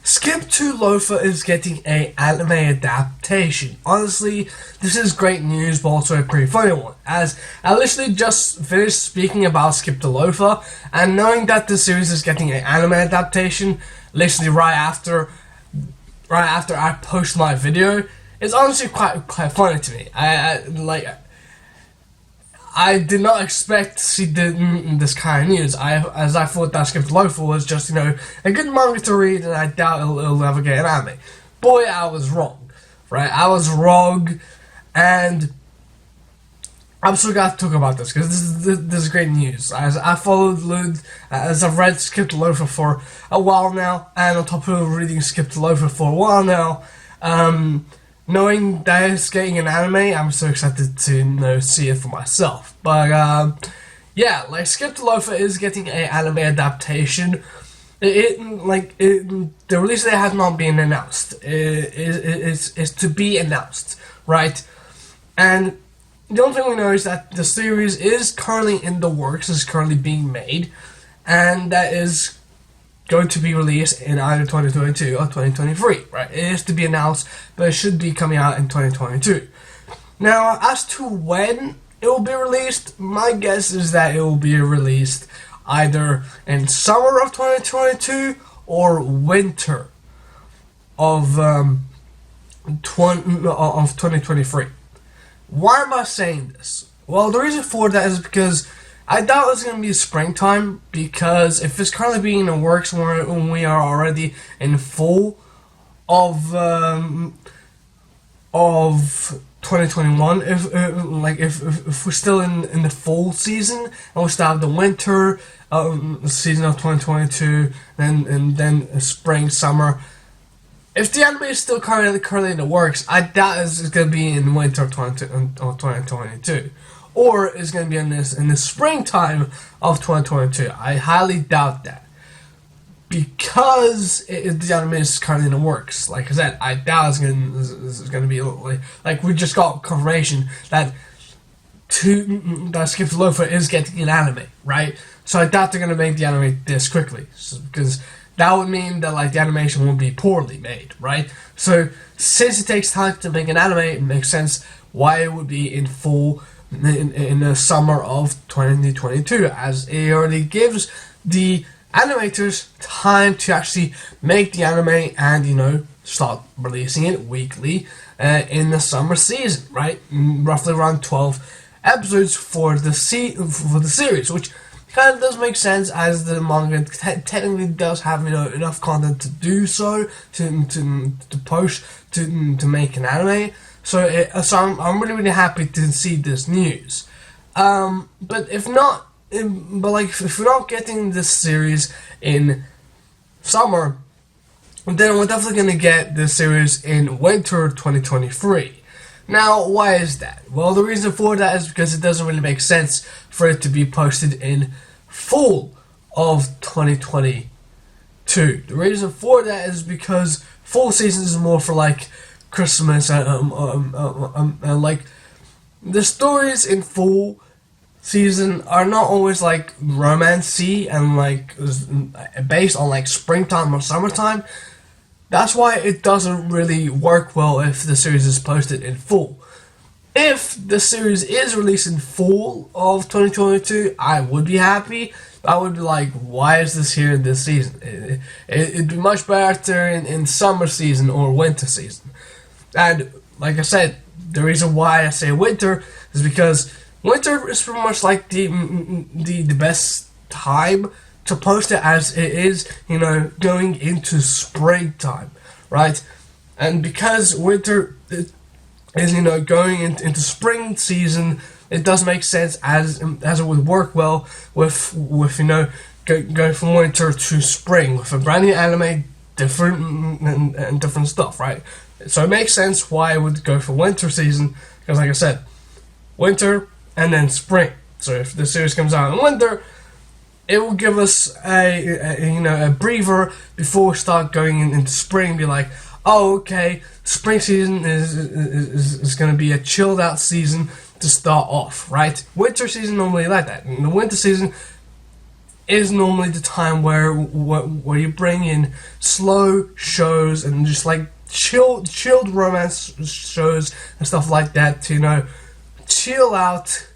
Skip to Loafer is getting a anime adaptation. Honestly, this is great news, but also a pretty funny one, as I literally just finished speaking about Skip to Loafer, and knowing that the series is getting an anime adaptation, literally right after I post my video, is honestly quite funny to me. I did not expect to see this kind of news. As I thought that Skip to Loafer was just, a good manga to read, and I doubt it'll ever get an anime. Boy, I was wrong, right? I was wrong, and I'm still got to talk about this because this is great news. As I've read Skip to Loafer for a while now, and on top of reading Skip to Loafer for a while now, knowing that it's getting an anime, I'm so excited to see it for myself. But yeah, Skip to Loafer is getting an anime adaptation. The release date has not been announced. It's to be announced, right? And the only thing we know is that the series is currently in the works, is currently being made, and that is going to be released in either 2022 or 2023, right? It is to be announced, but it should be coming out in 2022. Now, as to when it will be released, my guess is that it will be released either in summer of 2022 or winter of 2023. Why am I saying this? Well, the reason for that is because I doubt it's going to be springtime, because if it's currently being in the works when we are already in full of 2021, if we're still in the fall season, and we still have the winter season of 2022, and then spring, summer. If the anime is still currently in the works, I doubt it's going to be in winter of 2022. Or is going to be in the springtime of 2022. I highly doubt that, because the anime is currently in the works. Like I said, I doubt it's going to be like we just got confirmation that Skip to Loafer is getting an anime, right? So I doubt they're going to make the anime this quickly, because that would mean that the animation would be poorly made, right? So since it takes time to make an anime, it makes sense why it would be in full in the summer of 2022, as it already gives the animators time to actually make the anime and start releasing it weekly in the summer season, right? Roughly around 12 episodes for the series, which kind of does make sense, as the manga technically does have enough content to do so, to post to make an anime. So I'm really happy to see this news. But if not, if we're not getting this series in summer, then we're definitely gonna get this series in winter 2023. Now, why is that? Well, the reason for that is because it doesn't really make sense for it to be posted in fall of 2022. The reason for that is because fall season is more for Christmas and the stories in fall season are not always romance-y and based on springtime or summertime. That's why it doesn't really work well if the series is posted in fall. If the series is released in fall of 2022, I would be happy. I would be like, why is this here in this season? It'd be much better in summer season or winter season. And like I said, the reason why I say winter is because winter is pretty much the best time to post it, as it is going into springtime, right? And because winter is going into spring season, it does make sense as it would work well with going from winter to spring with a brand new anime, different and different stuff, right? So it makes sense why I would go for winter season, because like I said, winter and then spring. So if the series comes out in winter, it will give us a breather before we start going into spring. Be like, oh, okay, spring season is going to be a chilled out season to start off, right? Winter season normally like that. In the winter season, is normally the time where you bring in slow shows and just like chilled romance shows and stuff like that to, you know, chill out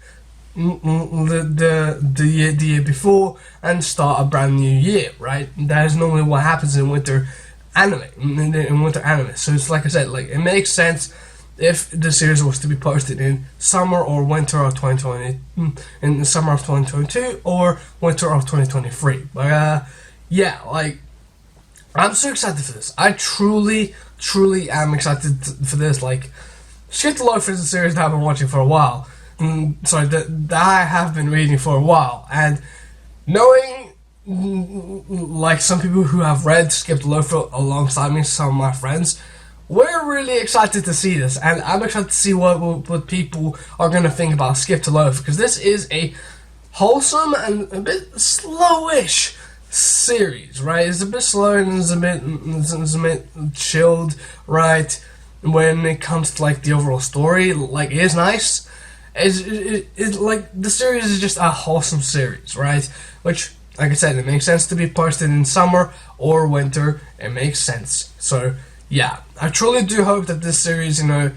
the year before and start a brand new year, right? That is normally what happens in winter anime. So it's like I said, like it makes sense if the series was to be posted in summer or winter of 2020, in the summer of 2022 or winter of 2023. But yeah, like I'm so excited for this. I truly am excited for this. Like, Skip to Loafer is a series that I've been watching for a while. Sorry, that I have been reading for a while, and knowing like some people who have read Skip to Loafer alongside me, some of my friends, we're really excited to see this, and I'm excited to see what people are going to think about Skip to Loafer, because this is a wholesome and a bit slowish series, right? It's a bit slow and it's a bit chilled, right? When it comes to like the overall story, like it is nice. It's like the series is just a wholesome series, right? Which, like I said, it makes sense to be posted in summer or winter. It makes sense. So yeah, I truly do hope that this series, you know,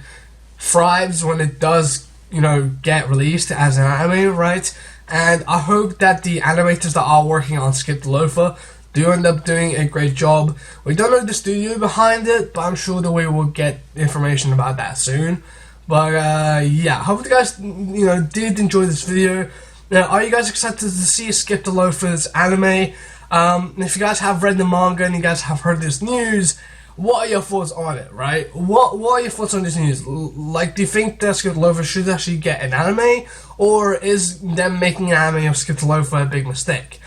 thrives when it does, you know, get released as an anime, right? And I hope that the animators that are working on Skip to Loafer do end up doing a great job. We don't know the studio behind it, but I'm sure that we will get information about that soon. But yeah, hope you guys, you know, did enjoy this video. Now, are you guys excited to see Skip to Loafer's anime? If you guys have read the manga and you guys have heard this news, what are your thoughts on it, right? What are your thoughts on this news? Like, do you think that Skip to Loafer should actually get an anime, or is them making an anime of Skip to Loafer a big mistake?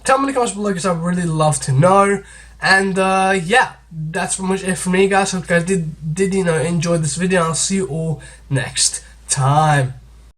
Tell me in the comments below, because I'd really love to know. And yeah, that's pretty much it for me, guys. Hope you guys did you know, enjoy this video. I'll see you all next time.